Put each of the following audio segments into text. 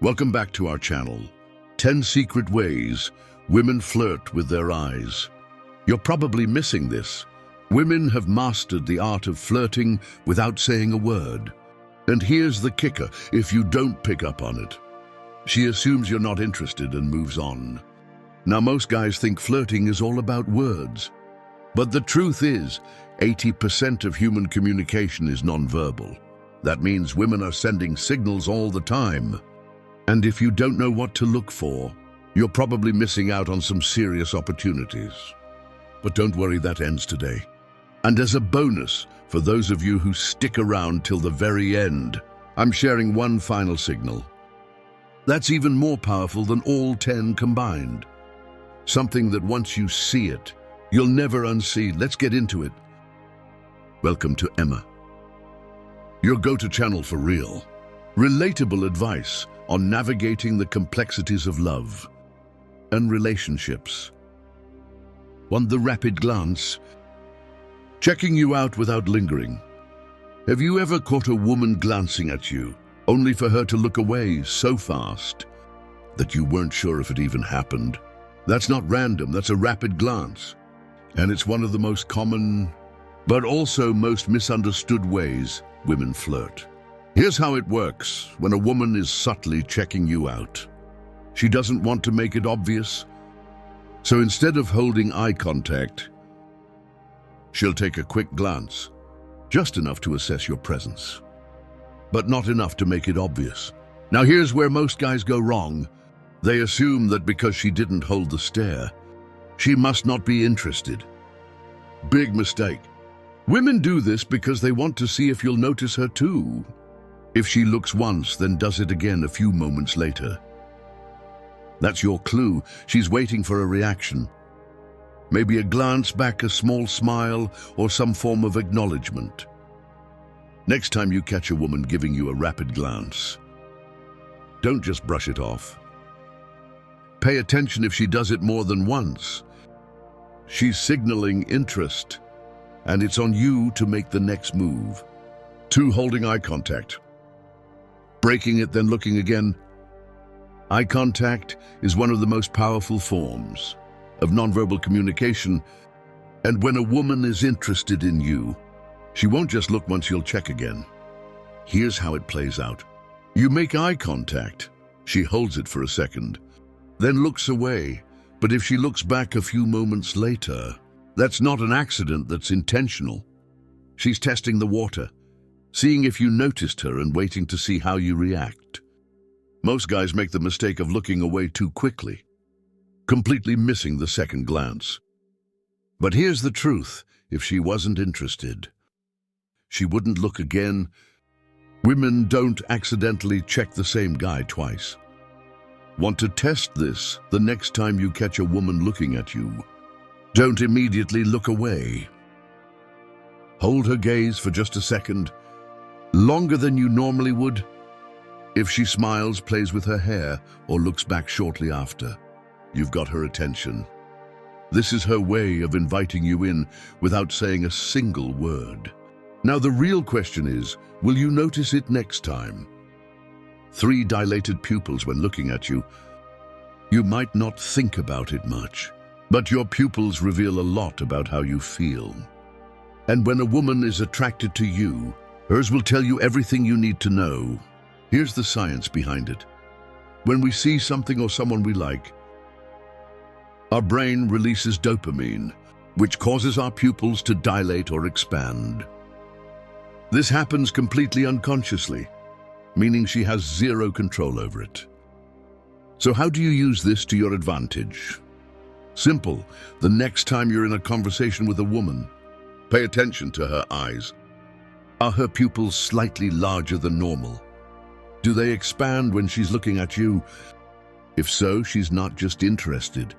Welcome back to our channel. 10 secret ways women flirt with their eyes. You're probably missing this. Women have mastered the art of flirting without saying a word. And here's the kicker: if you don't pick up on it, she assumes you're not interested and moves on. Now, most guys think flirting is all about words. But the truth is, 80% of human communication is nonverbal. That means women are sending signals all the time. And if you don't know what to look for, you're probably missing out on some serious opportunities. But don't worry, that ends today. And as a bonus, for those of you who stick around till the very end, I'm sharing one final signal. That's even more powerful than all 10 combined. Something that once you see it, you'll never unsee. Let's get into it. Welcome to Emma, your go-to channel for real, relatable advice on navigating the complexities of love and relationships. 1. The rapid glance. Checking you out without lingering. Have you ever caught a woman glancing at you, only for her to look away so fast that you weren't sure if it even happened? That's not random, that's a rapid glance. And it's one of the most common, but also most misunderstood ways women flirt. Here's how it works when a woman is subtly checking you out. She doesn't want to make it obvious, so instead of holding eye contact, she'll take a quick glance, just enough to assess your presence, but not enough to make it obvious. Now, here's where most guys go wrong. They assume that because she didn't hold the stare, she must not be interested. Big mistake. Women do this because they want to see if you'll notice her too. If she looks once, then does it again a few moments later. That's your clue. She's waiting for a reaction. Maybe a glance back, a small smile, or some form of acknowledgement. Next time you catch a woman giving you a rapid glance, don't just brush it off. Pay attention if she does it more than once. She's signaling interest, and it's on you to make the next move. 2. Holding eye contact. Breaking it, then looking again. Eye contact is one of the most powerful forms of nonverbal communication, and when a woman is interested in you, she won't just look once, you'll check again. Here's how it plays out. You make eye contact. She holds it for a second, then looks away. But if she looks back a few moments later, that's not an accident, that's intentional. She's testing the water, seeing if you noticed her and waiting to see how you react. Most guys make the mistake of looking away too quickly, completely missing the second glance. But here's the truth: if she wasn't interested, she wouldn't look again. Women don't accidentally check the same guy twice. Want to test this the next time you catch a woman looking at you? Don't immediately look away. Hold her gaze for just a second, longer than you normally would. If she smiles, plays with her hair, or looks back shortly after, you've got her attention. This is her way of inviting you in without saying a single word. Now, the real question is, will you notice it next time? 3. Dilated pupils when looking at you. You might not think about it much, but your pupils reveal a lot about how you feel. And when a woman is attracted to you, hers will tell you everything you need to know. Here's the science behind it. When we see something or someone we like, our brain releases dopamine, which causes our pupils to dilate or expand. This happens completely unconsciously, meaning she has zero control over it. So how do you use this to your advantage? Simple. The next time you're in a conversation with a woman, pay attention to her eyes. Are her pupils slightly larger than normal? Do they expand when she's looking at you? If so, she's not just interested.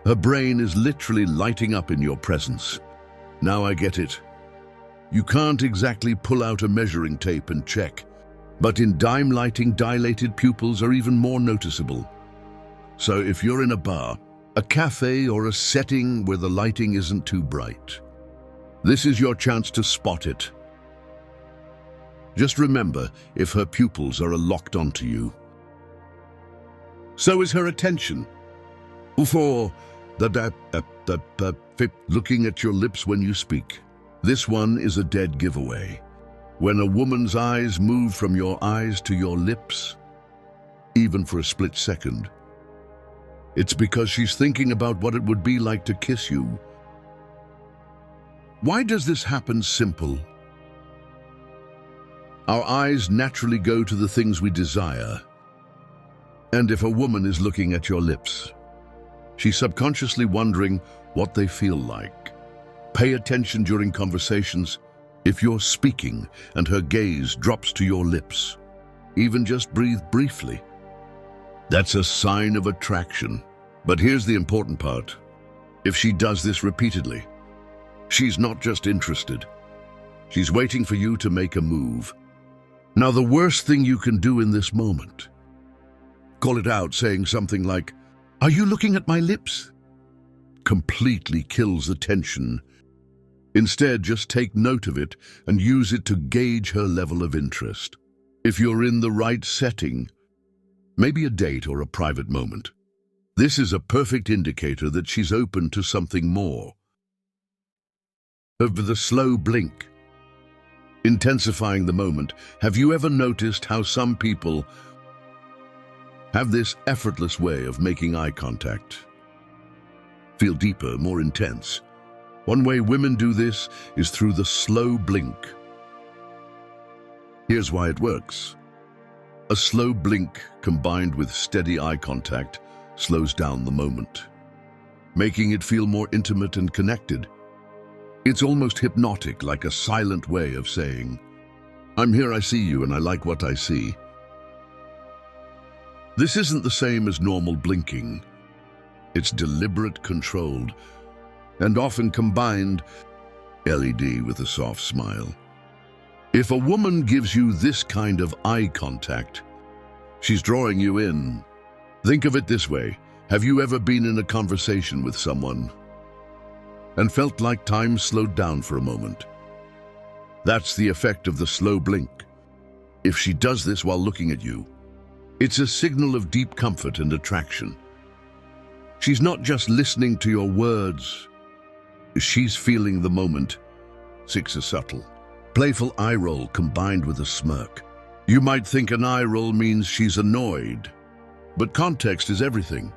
Her brain is literally lighting up in your presence. Now I get it. You can't exactly pull out a measuring tape and check, but in dim lighting, dilated pupils are even more noticeable. So if you're in a bar, a cafe, or a setting where the lighting isn't too bright, this is your chance to spot it. Just remember, if her pupils are locked onto you, So is her attention. For looking at your lips when you speak. This one is a dead giveaway. When a woman's eyes move from your eyes to your lips, even for a split second, it's because she's thinking about what it would be like to kiss you. Why does this happen? Simple. Our eyes naturally go to the things we desire. And if a woman is looking at your lips, she's subconsciously wondering what they feel like. Pay attention during conversations. If you're speaking and her gaze drops to your lips, even just breathe briefly, that's a sign of attraction. But here's the important part. If she does this repeatedly, she's not just interested. She's waiting for you to make a move. Now, the worst thing you can do in this moment, call it out, saying something like, "Are you looking at my lips?" Completely kills the tension. Instead, just take note of it and use it to gauge her level of interest. If you're in the right setting, maybe a date or a private moment, this is a perfect indicator that she's open to something more. Over the slow blink, intensifying the moment. Have you ever noticed how some people have this effortless way of making eye contact? Feel deeper, more intense. One way women do this is through the slow blink. Here's why it works. A slow blink combined with steady eye contact slows down the moment, making it feel more intimate and connected. It's almost hypnotic, like a silent way of saying, "I'm here, I see you, and I like what I see." This isn't the same as normal blinking. It's deliberate, controlled, and often combined LED with a soft smile. If a woman gives you this kind of eye contact, she's drawing you in. Think of it this way. Have you ever been in a conversation with someone and felt like time slowed down for a moment? That's the effect of the slow blink. If she does this while looking at you, it's a signal of deep comfort and attraction. She's not just listening to your words, she's feeling the moment. 6, a subtle, playful eye roll combined with a smirk. You might think an eye roll means she's annoyed, but context is everything.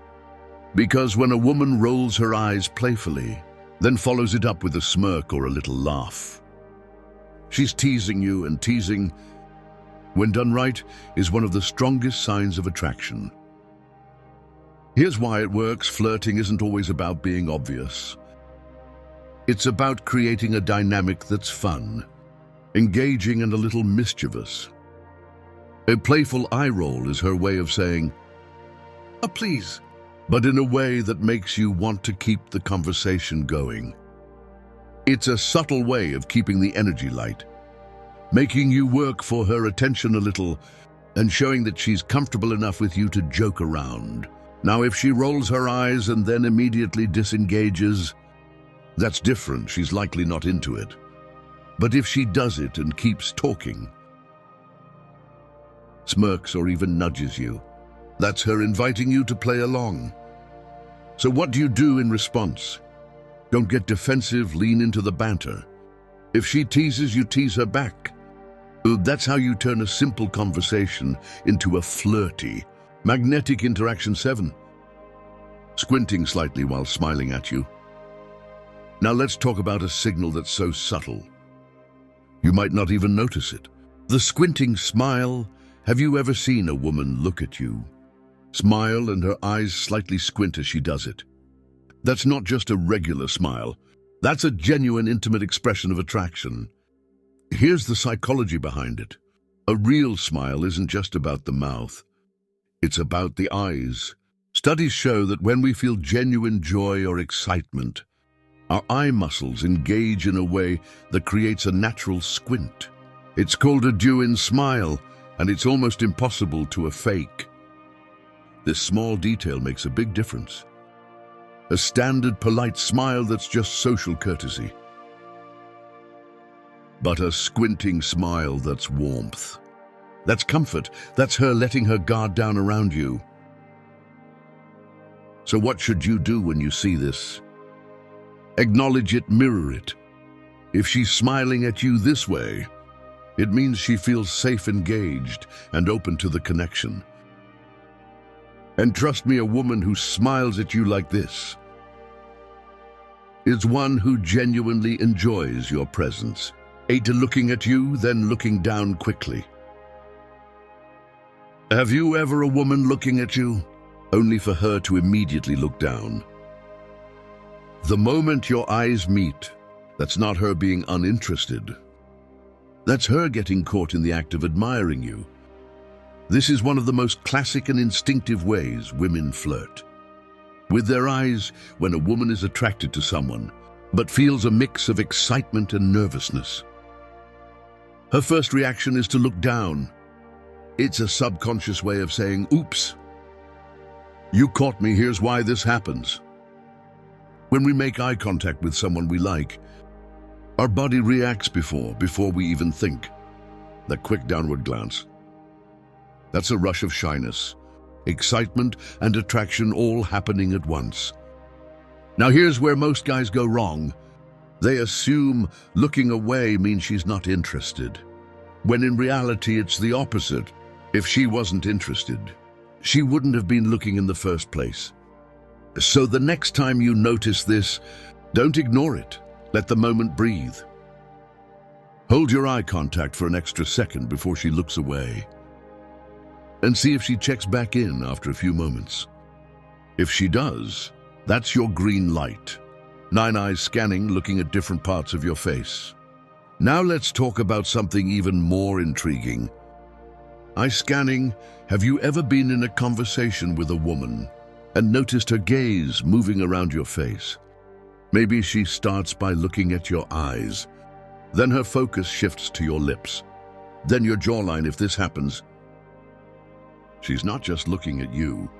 Because when a woman rolls her eyes playfully, then follows it up with a smirk or a little laugh, she's teasing you, and teasing, when done right, is one of the strongest signs of attraction. Here's why it works. Flirting isn't always about being obvious. It's about creating a dynamic that's fun, engaging, and a little mischievous. A playful eye roll is her way of saying, "Oh, please," but in a way that makes you want to keep the conversation going. It's a subtle way of keeping the energy light, making you work for her attention a little, and showing that she's comfortable enough with you to joke around. Now, if she rolls her eyes and then immediately disengages, that's different. She's likely not into it. But if she does it and keeps talking, smirks, or even nudges you, that's her inviting you to play along. So what do you do in response? Don't get defensive, lean into the banter. If she teases, you tease her back. That's how you turn a simple conversation into a flirty, magnetic interaction. 7, squinting slightly while smiling at you. Now let's talk about a signal that's so subtle you might not even notice it. The squinting smile. Have you ever seen a woman look at you, smile, and her eyes slightly squint as she does it? That's not just a regular smile. That's a genuine, intimate expression of attraction. Here's the psychology behind it. A real smile isn't just about the mouth. It's about the eyes. Studies show that when we feel genuine joy or excitement, our eye muscles engage in a way that creates a natural squint. It's called a genuine smile, and it's almost impossible to fake. This small detail makes a big difference. A standard polite smile that's just social courtesy. But a squinting smile that's warmth. That's comfort. That's her letting her guard down around you. So what should you do when you see this? Acknowledge it, mirror it. If she's smiling at you this way, it means she feels safe, engaged, and open to the connection. And trust me, a woman who smiles at you like this is one who genuinely enjoys your presence. After looking at you, then looking down quickly. Have you ever a woman looking at you, only for her to immediately look down? The moment your eyes meet, that's not her being uninterested. That's her getting caught in the act of admiring you. This is one of the most classic and instinctive ways women flirt. With their eyes, when a woman is attracted to someone, but feels a mix of excitement and nervousness. Her first reaction is to look down. It's a subconscious way of saying, oops, you caught me, here's why this happens. When we make eye contact with someone we like, our body reacts before we even think. That quick downward glance. That's a rush of shyness, excitement, and attraction all happening at once. Now here's where most guys go wrong. They assume looking away means she's not interested, when in reality it's the opposite. If she wasn't interested, she wouldn't have been looking in the first place. So the next time you notice this, don't ignore it. Let the moment breathe. Hold your eye contact for an extra second before she looks away, and see if she checks back in after a few moments. If she does, that's your green light. 9 eyes scanning, looking at different parts of your face. Now let's talk about something even more intriguing. Eye scanning. Have you ever been in a conversation with a woman and noticed her gaze moving around your face? Maybe she starts by looking at your eyes. Then her focus shifts to your lips. Then your jawline. If this happens, she's not just looking at you,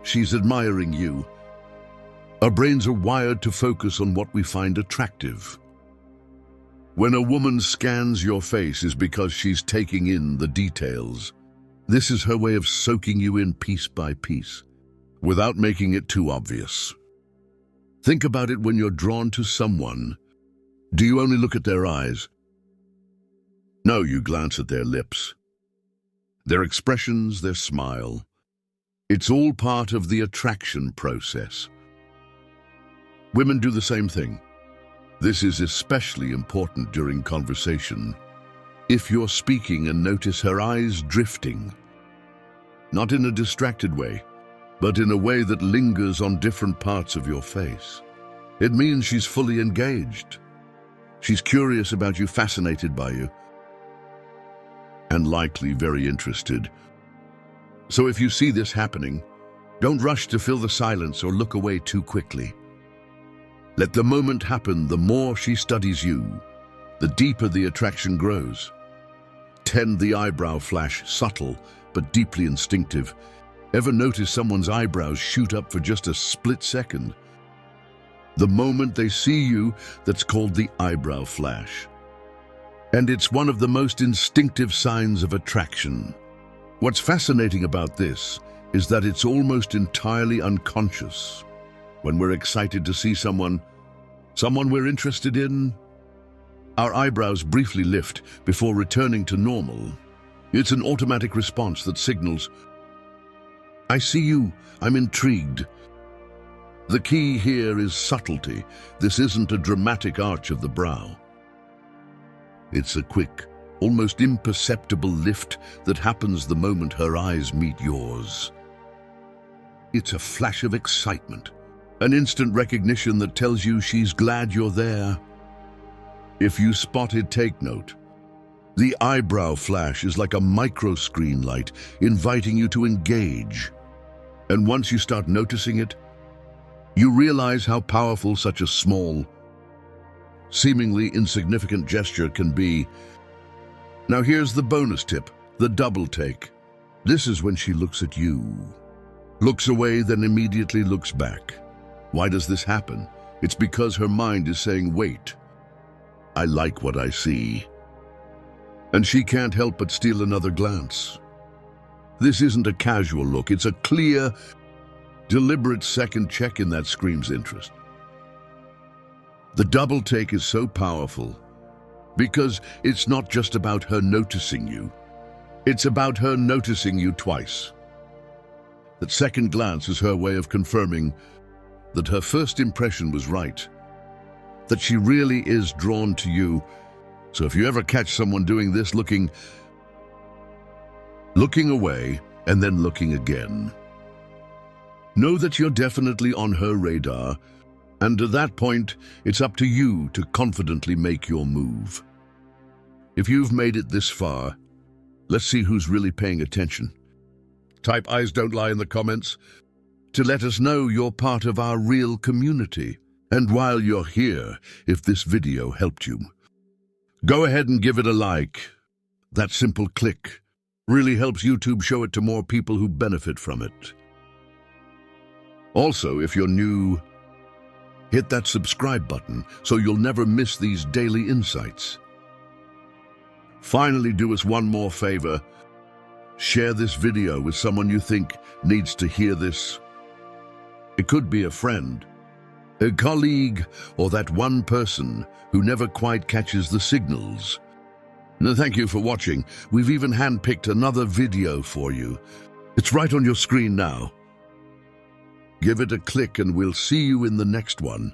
she's admiring you. Our brains are wired to focus on what we find attractive. When a woman scans your face is because she's taking in the details. This is her way of soaking you in piece by piece, without making it too obvious. Think about it when you're drawn to someone. Do you only look at their eyes? No, you glance at their lips, their expressions, their smile. It's all part of the attraction process. Women do the same thing. This is especially important during conversation. If you're speaking and notice her eyes drifting, not in a distracted way, but in a way that lingers on different parts of your face, it means she's fully engaged. She's curious about you, fascinated by you, and likely very interested. So if you see this happening, don't rush to fill the silence or look away too quickly. Let the moment happen. The more she studies you, the deeper the attraction grows. 10. The eyebrow flash. Subtle, but deeply instinctive. Ever notice someone's eyebrows shoot up for just a split second? The moment they see you, that's called the eyebrow flash. And it's one of the most instinctive signs of attraction. What's fascinating about this is that it's almost entirely unconscious. When we're excited to see someone we're interested in, our eyebrows briefly lift before returning to normal. It's an automatic response that signals, I see you, I'm intrigued. The key here is subtlety. This isn't a dramatic arch of the brow. It's a quick, almost imperceptible lift that happens the moment her eyes meet yours. It's a flash of excitement, an instant recognition that tells you she's glad you're there. If you spot it, take note. The eyebrow flash is like a micro-screen light, inviting you to engage. And once you start noticing it, you realize how powerful such a small, seemingly insignificant gesture can be. Now here's the bonus tip, the double take. This is when she looks at you, looks away, then immediately looks back. Why does this happen? It's because her mind is saying, wait, I like what I see. And she can't help but steal another glance. This isn't a casual look, it's a clear, deliberate second check in that screams interest. The double take is so powerful because it's not just about her noticing you. It's about her noticing you twice. That second glance is her way of confirming that her first impression was right, that she really is drawn to you. So if you ever catch someone doing this, looking away and then looking again, know that you're definitely on her radar, and at that point, it's up to you to confidently make your move. If you've made it this far, let's see who's really paying attention. Type "eyes don't lie" in the comments to let us know you're part of our real community. And while you're here, if this video helped you, go ahead and give it a like. That simple click really helps YouTube show it to more people who benefit from it. Also, if you're new, hit that subscribe button so you'll never miss these daily insights. Finally, do us one more favor. Share this video with someone you think needs to hear this. It could be a friend, a colleague, or that one person who never quite catches the signals. Now, thank you for watching. We've even handpicked another video for you. It's right on your screen now. Give it a click and we'll see you in the next one.